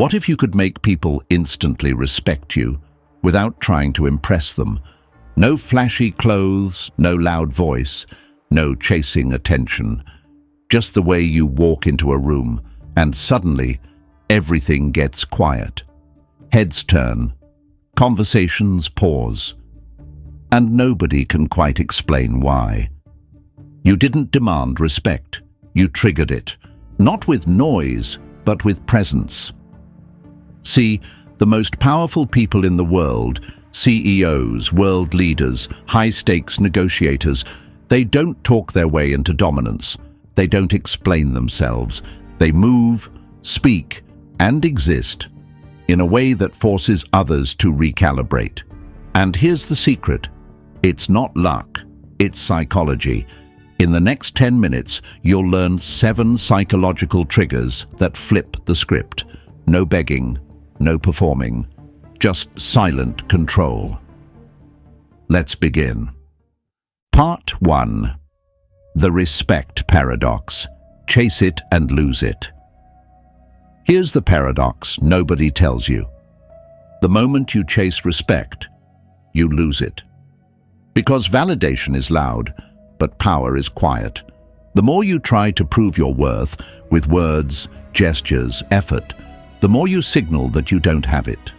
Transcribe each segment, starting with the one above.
What if you could make people instantly respect you without trying to impress them? No flashy clothes, no loud voice, no chasing attention. Just the way you walk into a room and suddenly everything gets quiet. Heads turn, conversations pause, and nobody can quite explain why. You didn't demand respect, you triggered it, not with noise, but with presence. See, the most powerful people in the world, CEOs, world leaders, high-stakes negotiators, they don't talk their way into dominance. They don't explain themselves. They move, speak, and exist in a way that forces others to recalibrate. And here's the secret. It's not luck, it's psychology. In the next 10 minutes, you'll learn 7 psychological triggers that flip the script. No begging, no performing, just silent control. Let's begin. Part 1. The respect paradox. Chase it and lose it. Here's the paradox nobody tells you. The moment you chase respect, you lose it. Because validation is loud, but power is quiet. The more you try to prove your worth with words, gestures, effort, the more you signal that you don't have it.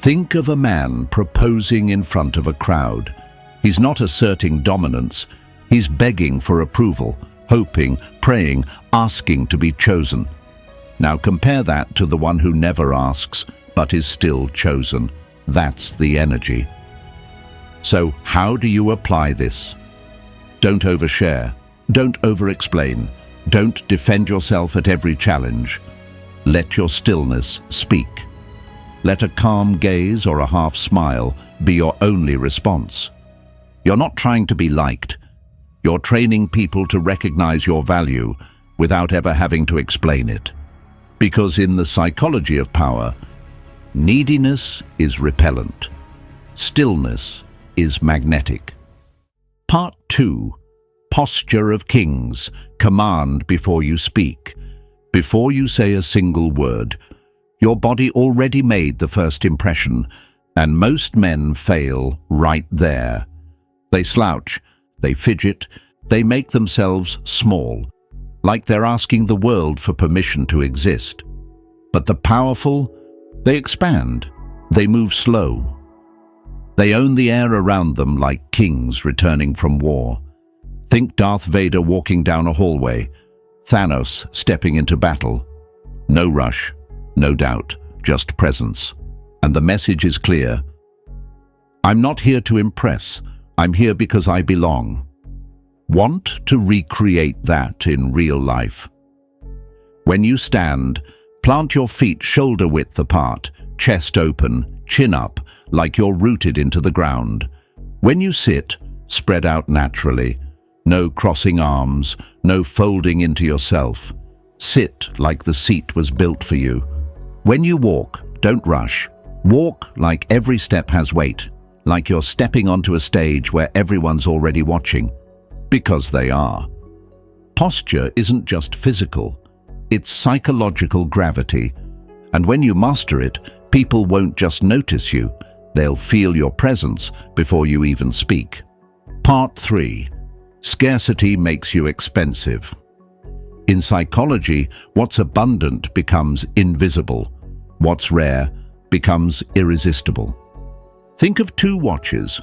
Think of a man proposing in front of a crowd. He's not asserting dominance. He's begging for approval, hoping, praying, asking to be chosen. Now compare that to the one who never asks, but is still chosen. That's the energy. So how do you apply this? Don't overshare. Don't over-explain. Don't defend yourself at every challenge. Let your stillness speak. Let a calm gaze or a half smile be your only response. You're not trying to be liked. You're training people to recognize your value without ever having to explain it. Because in the psychology of power, neediness is repellent. Stillness is magnetic. Part 2. Posture of kings. Command before you speak. Before you say a single word, your body already made the first impression, and most men fail right there. They slouch, they fidget, they make themselves small, like they're asking the world for permission to exist. But the powerful, they expand, they move slow. They own the air around them like kings returning from war. Think Darth Vader walking down a hallway, Thanos stepping into battle. No rush, no doubt, just presence. And the message is clear. I'm not here to impress. I'm here because I belong. Want to recreate that in real life? When you stand, plant your feet shoulder-width apart, chest open, chin up, like you're rooted into the ground. When you sit, spread out naturally. No crossing arms, no folding into yourself. Sit like the seat was built for you. When you walk, don't rush. Walk like every step has weight, like you're stepping onto a stage where everyone's already watching. Because they are. Posture isn't just physical, it's psychological gravity. And when you master it, people won't just notice you, they'll feel your presence before you even speak. Part 3. Scarcity makes you expensive. In psychology, what's abundant becomes invisible. What's rare becomes irresistible. Think of 2 watches.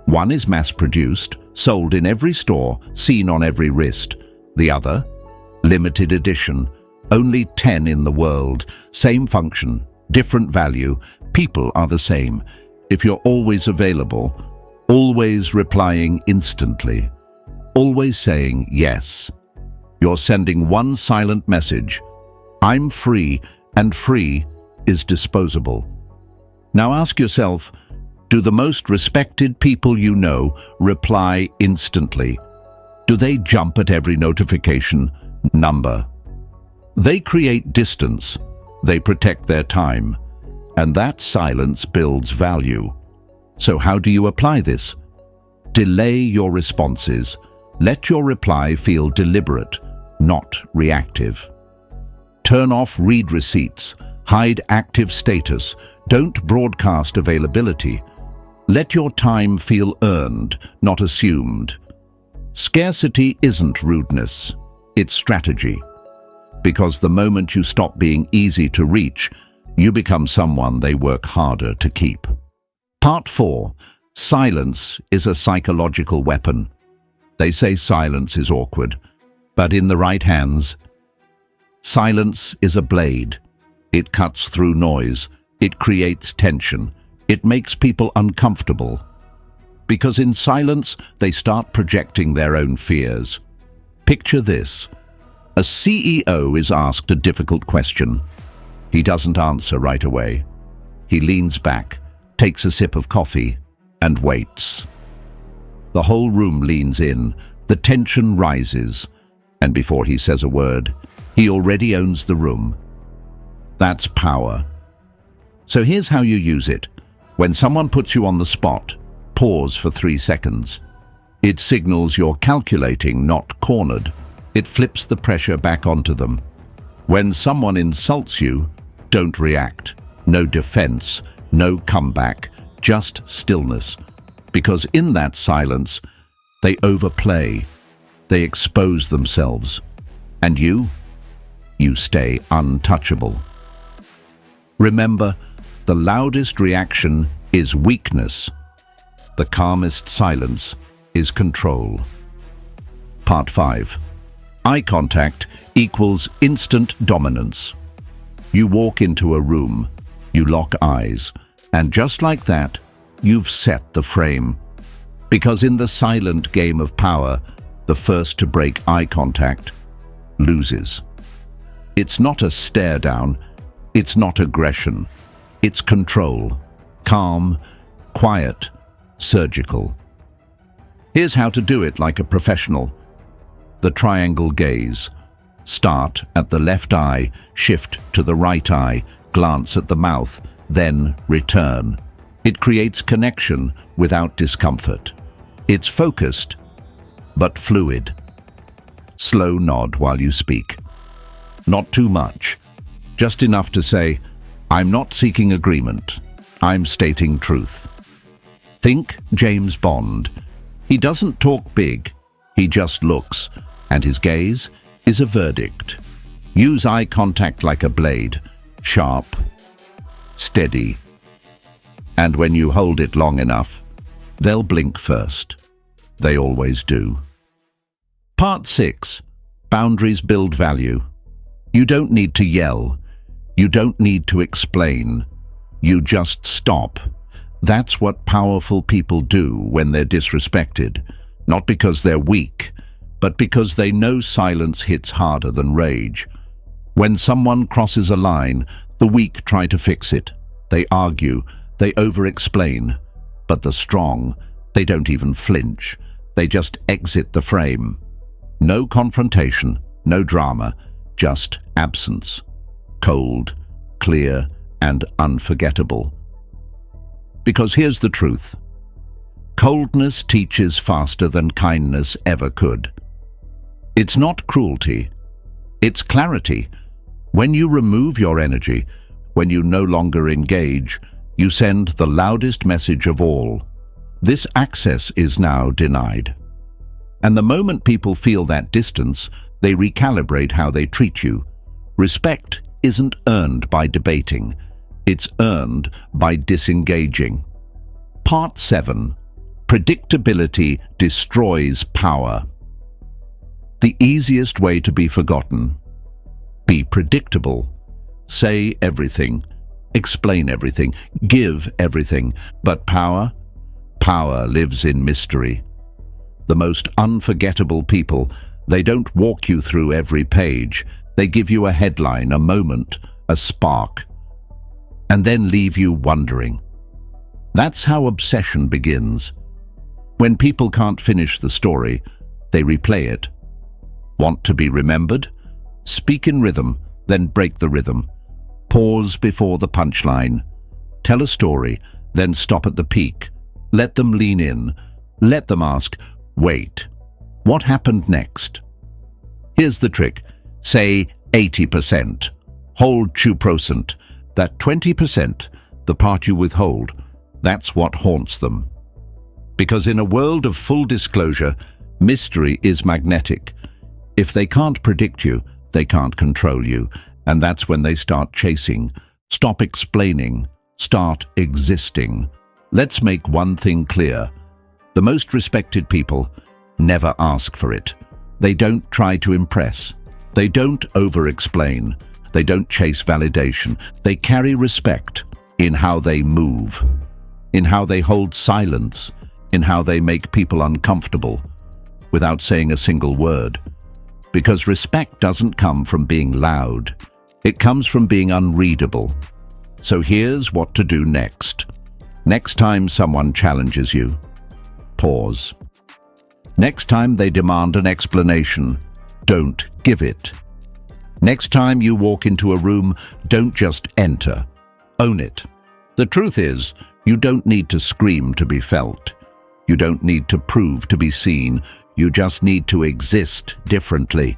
One is mass-produced, sold in every store, seen on every wrist. The other, limited edition, only 10 in the world, same function, different value, people are the same. If you're always available, always replying instantly, always saying yes, you're sending one silent message: I'm free, and free is disposable. Now ask yourself, do the most respected people you know reply instantly? Do they jump at every notification, number? They create distance, they protect their time, and that silence builds value. So how do you apply this? Delay your responses. Let your reply feel deliberate, not reactive. Turn off read receipts. Hide active status. Don't broadcast availability. Let your time feel earned, not assumed. Scarcity isn't rudeness, it's strategy. Because the moment you stop being easy to reach, you become someone they work harder to keep. Part 4. Silence is a psychological weapon. They say silence is awkward, but in the right hands, silence is a blade. It cuts through noise. It creates tension. It makes people uncomfortable. Because in silence, they start projecting their own fears. Picture this. A CEO is asked a difficult question. He doesn't answer right away. He leans back, takes a sip of coffee, and waits. The whole room leans in. The tension rises. And before he says a word, he already owns the room. That's power. So here's how you use it. When someone puts you on the spot, pause for 3 seconds. It signals you're calculating, not cornered. It flips the pressure back onto them. When someone insults you, don't react. No defense, no comeback, just stillness. Because in that silence, they overplay. They expose themselves. And you stay untouchable. Remember, the loudest reaction is weakness. The calmest silence is control. Part 5. Eye contact equals instant dominance. You walk into a room, you lock eyes, and just like that, you've set the frame. Because in the silent game of power, the first to break eye contact loses. It's not a stare down. It's not aggression. It's control. Calm, quiet, surgical. Here's how to do it like a professional. The triangle gaze. Start at the left eye, shift to the right eye, glance at the mouth, then return. It creates connection without discomfort. It's focused, but fluid. Slow nod while you speak. Not too much. Just enough to say, I'm not seeking agreement. I'm stating truth. Think James Bond. He doesn't talk big. He just looks, and his gaze is a verdict. Use eye contact like a blade. Sharp, steady. And when you hold it long enough, they'll blink first. They always do. Part 6. Boundaries build value. You don't need to yell. You don't need to explain. You just stop. That's what powerful people do when they're disrespected. Not because they're weak, but because they know silence hits harder than rage. When someone crosses a line, the weak try to fix it. They argue, they over-explain. But the strong, they don't even flinch. They just exit the frame. No confrontation, no drama, just absence. Cold, clear, and unforgettable. Because here's the truth. Coldness teaches faster than kindness ever could. It's not cruelty. It's clarity. When you remove your energy, when you no longer engage, you send the loudest message of all. This access is now denied. And the moment people feel that distance, they recalibrate how they treat you. Respect isn't earned by debating. It's earned by disengaging. Part 7. Predictability destroys power. The easiest way to be forgotten. Be predictable. Say everything. Explain everything. Give everything. But power? Power lives in mystery. The most unforgettable people, they don't walk you through every page. They give you a headline, a moment, a spark, and then leave you wondering. That's how obsession begins. When people can't finish the story, they replay it. Want to be remembered? Speak in rhythm, then break the rhythm. Pause before the punchline. Tell a story, then stop at the peak. Let them lean in. Let them ask, wait, what happened next? Here's the trick. Say 80%. Hold 2%. That 20%, the part you withhold, that's what haunts them. Because in a world of full disclosure, mystery is magnetic. If they can't predict you, they can't control you, and that's when they start chasing. Stop explaining, start existing. Let's make one thing clear. The most respected people never ask for it. They don't try to impress. They don't over-explain. They don't chase validation. They carry respect in how they move, in how they hold silence, in how they make people uncomfortable without saying a single word. Because respect doesn't come from being loud. It comes from being unreadable. So here's what to do next. Next time someone challenges you, pause. Next time they demand an explanation, don't give it. Next time you walk into a room, don't just enter. Own it. The truth is, you don't need to scream to be felt. You don't need to prove to be seen. You just need to exist differently.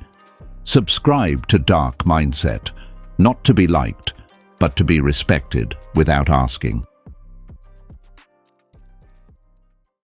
Subscribe to Dark Mindset, not to be liked, but to be respected without asking.